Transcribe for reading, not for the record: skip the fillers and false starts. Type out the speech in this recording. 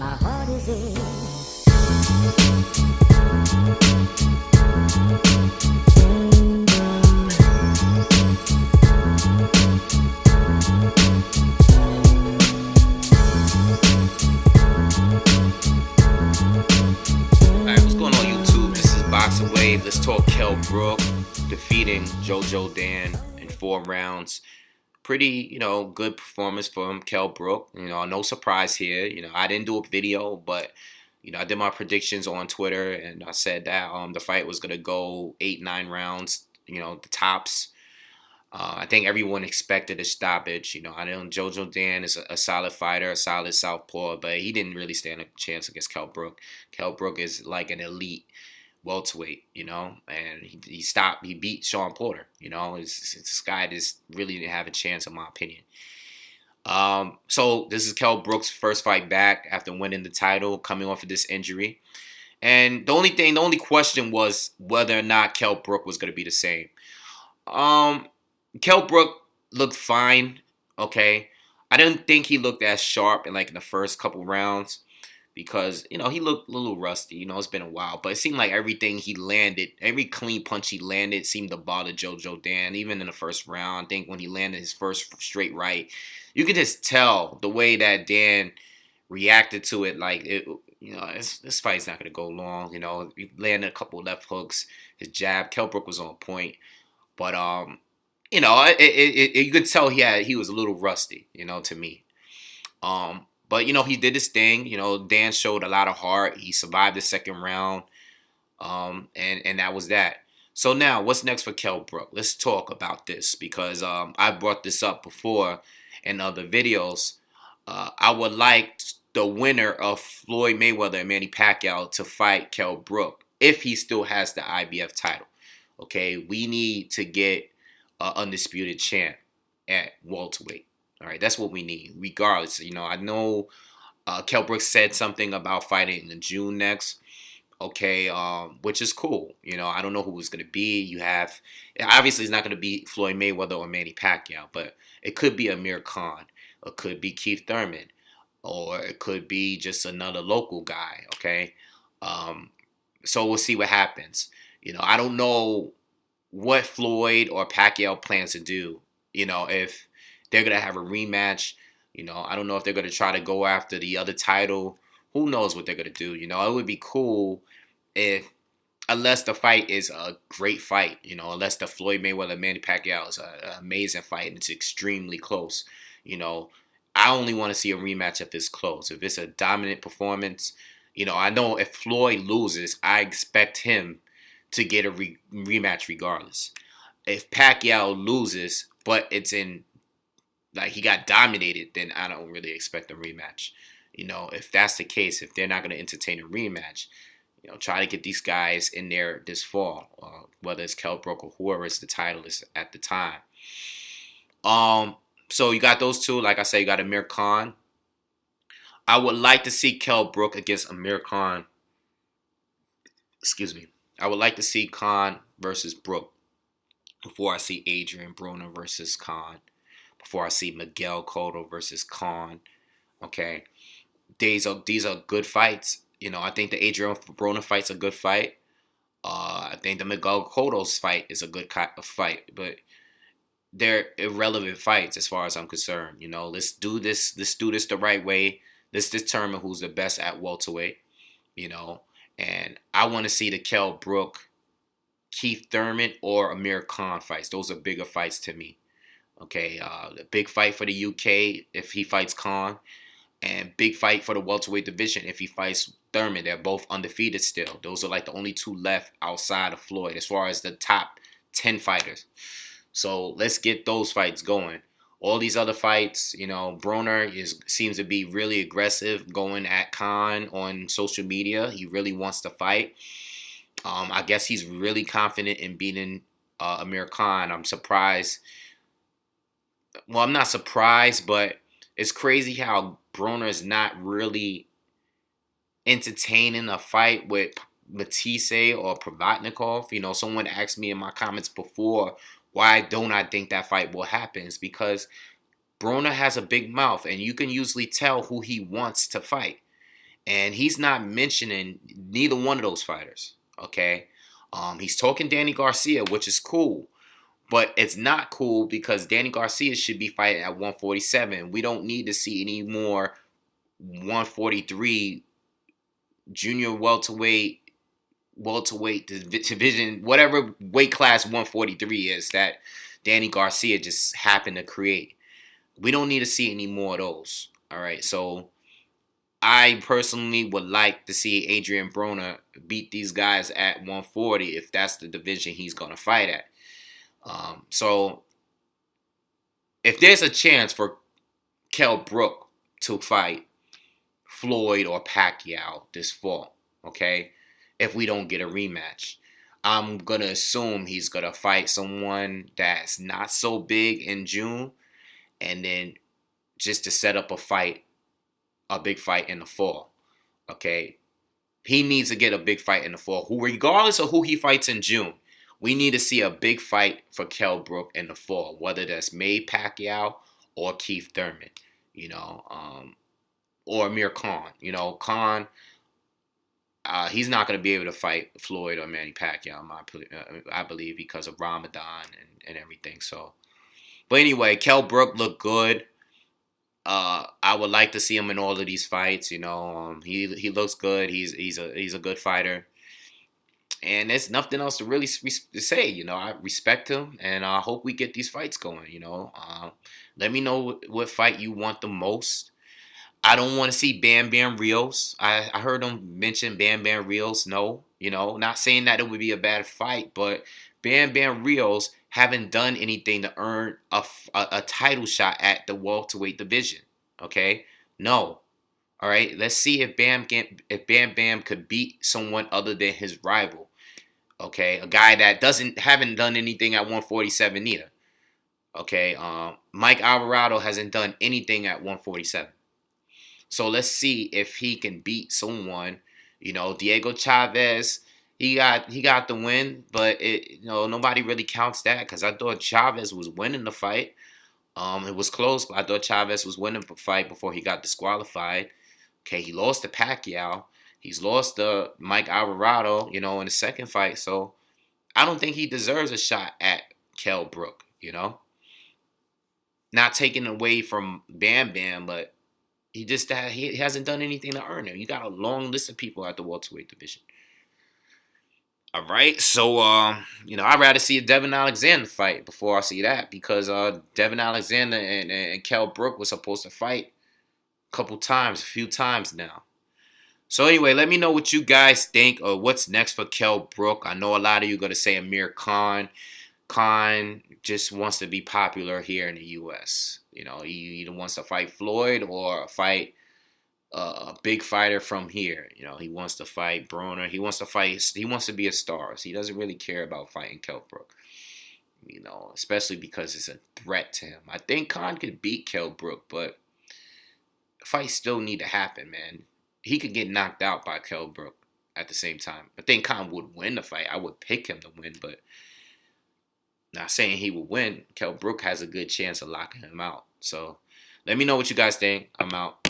My heart is in. Alright, what's going on YouTube? This is BoxingWave. Let's talk Kell Brook defeating JoJo Dan in 4 rounds. Pretty, good performance from Kell Brook. No surprise here. I didn't do a video, but I did my predictions on Twitter, and I said that the fight was gonna go 8-9 rounds. The tops. I think everyone expected a stoppage. I know JoJo Dan is a solid fighter, a solid southpaw, but he didn't really stand a chance against Kell Brook. Kell Brook is like an elite welterweight, and he beat Sean Porter. It's this guy just really didn't have a chance, in my opinion. So this is Kell Brook's first fight back after winning the title, coming off of this injury. And the only question was whether or not Kell Brook was going to be the same. Kell Brook looked fine, okay. I didn't think he looked as sharp in the first couple rounds because, he looked a little rusty. It's been a while. But it seemed like everything he landed, every clean punch he landed seemed to bother JoJo Dan, even in the first round. I think when he landed his first straight right, you could just tell the way that Dan reacted to it. This fight's not going to go long. He landed a couple left hooks, his jab. Kell Brook was on point. But, you could tell he was a little rusty, to me. But, he did his thing. Dan showed a lot of heart. He survived the second round. And that was that. So now, what's next for Kell Brook? Let's talk about this because I brought this up before in other videos. I would like the winner of Floyd Mayweather and Manny Pacquiao to fight Kell Brook if he still has the IBF title. Okay, we need to get an undisputed champ at welterweight. All right, that's what we need, regardless. I know Kell Brook said something about fighting in June next. Okay, which is cool. I don't know who it's going to be. Obviously, it's not going to be Floyd Mayweather or Manny Pacquiao, but it could be Amir Khan. It could be Keith Thurman. Or it could be just another local guy, okay? So we'll see what happens. I don't know what Floyd or Pacquiao plans to do. If they're going to have a rematch. I don't know if they're going to try to go after the other title. Who knows what they're going to do. It would be cool unless the fight is a great fight. Unless the Floyd Mayweather Manny Pacquiao is an amazing fight and it's extremely close. I only want to see a rematch if it's close. If it's a dominant performance, I know if Floyd loses, I expect him to get a rematch regardless. If Pacquiao loses, but it's in, he got dominated, then I don't really expect a rematch. If that's the case, if they're not going to entertain a rematch, try to get these guys in there this fall, whether it's Kell Brook or whoever is the title is at the time. So you got those two. Like I said, you got Amir Khan. I would like to see Kell Brook against Amir Khan. Excuse me. I would like to see Khan versus Brook before I see Adrian Broner versus Khan. Before I see Miguel Cotto versus Khan. Okay. These are good fights. I think the Adrian Broner fight's a good fight. I think the Miguel Cotto's fight is a good fight. But they're irrelevant fights as far as I'm concerned. Let's do this. Let's do this the right way. Let's determine who's the best at welterweight. And I want to see the Kell Brook, Keith Thurman, or Amir Khan fights. Those are bigger fights to me. Okay, the big fight for the UK if he fights Khan, and big fight for the welterweight division if he fights Thurman. They're both undefeated still. Those are the only two left outside of Floyd as far as the top 10 fighters. So let's get those fights going. All these other fights, Broner seems to be really aggressive going at Khan on social media. He really wants to fight. I guess he's really confident in beating Amir Khan. I'm surprised. Well, I'm not surprised, but it's crazy how Broner is not really entertaining a fight with Matisse or Provatnikov. Someone asked me in my comments before, why don't I think that fight will happen? It's because Broner has a big mouth, and you can usually tell who he wants to fight. and he's not mentioning neither one of those fighters. Okay, he's talking Danny Garcia, which is cool, but it's not cool because Danny Garcia should be fighting at 147. We don't need to see any more 143 junior welterweight division, whatever weight class 143 is that Danny Garcia just happened to create. We don't need to see any more of those. All right, so I personally would like to see Adrian Broner beat these guys at 140 if that's the division he's going to fight at. So if there's a chance for Kell Brook to fight Floyd or Pacquiao this fall, okay, if we don't get a rematch, I'm going to assume he's going to fight someone that's not so big in June, and then just to set up a big fight in the fall, okay? He needs to get a big fight in the fall. Regardless of who he fights in June, we need to see a big fight for Kell Brook in the fall, whether that's May Pacquiao or Keith Thurman, or Amir Khan. Khan, he's not going to be able to fight Floyd or Manny Pacquiao, I believe, because of Ramadan and everything. So, but anyway, Kell Brook looked good. I would like to see him in all of these fights. He looks good. He's a good fighter, and there's nothing else to really say. I respect him, and I hope we get these fights going. Let me know what fight you want the most. I don't want to see Bam Bam Rios. I heard him mention Bam Bam Rios. No, not saying that it would be a bad fight, but Bam Bam Rios haven't done anything to earn a title shot at the welterweight division. Okay, no. All right, let's see if Bam Bam could beat someone other than his rival. Okay, a guy that haven't done anything at 147 either. Okay, Mike Alvarado hasn't done anything at 147. So let's see if he can beat someone. Diego Chavez, he got the win, but nobody really counts that because I thought Chavez was winning the fight. It was close, but I thought Chavez was winning the fight before he got disqualified. Okay, he lost to Pacquiao. He's lost to Mike Alvarado, in the second fight. So I don't think he deserves a shot at Kell Brook, Not taking away from Bam Bam, but he hasn't done anything to earn it. You got a long list of people at the welterweight division. All right, so I'd rather see a Devin Alexander fight before I see that because Devin Alexander and Kell Brook were supposed to fight a few times now. So anyway, let me know what you guys think or what's next for Kell Brook. I know a lot of you are gonna say Amir Khan. Khan just wants to be popular here in the U.S. He either wants to fight Floyd or fight a big fighter from here. He wants to fight Broner. He wants to be a star. So he doesn't really care about fighting Kell Brook. Especially because it's a threat to him. I think Khan could beat Kell Brook, but fights still need to happen, man. He could get knocked out by Kell Brook at the same time. I think Khan would win the fight. I would pick him to win, but not saying he would win. Kell Brook has a good chance of locking him out. So let me know what you guys think. I'm out.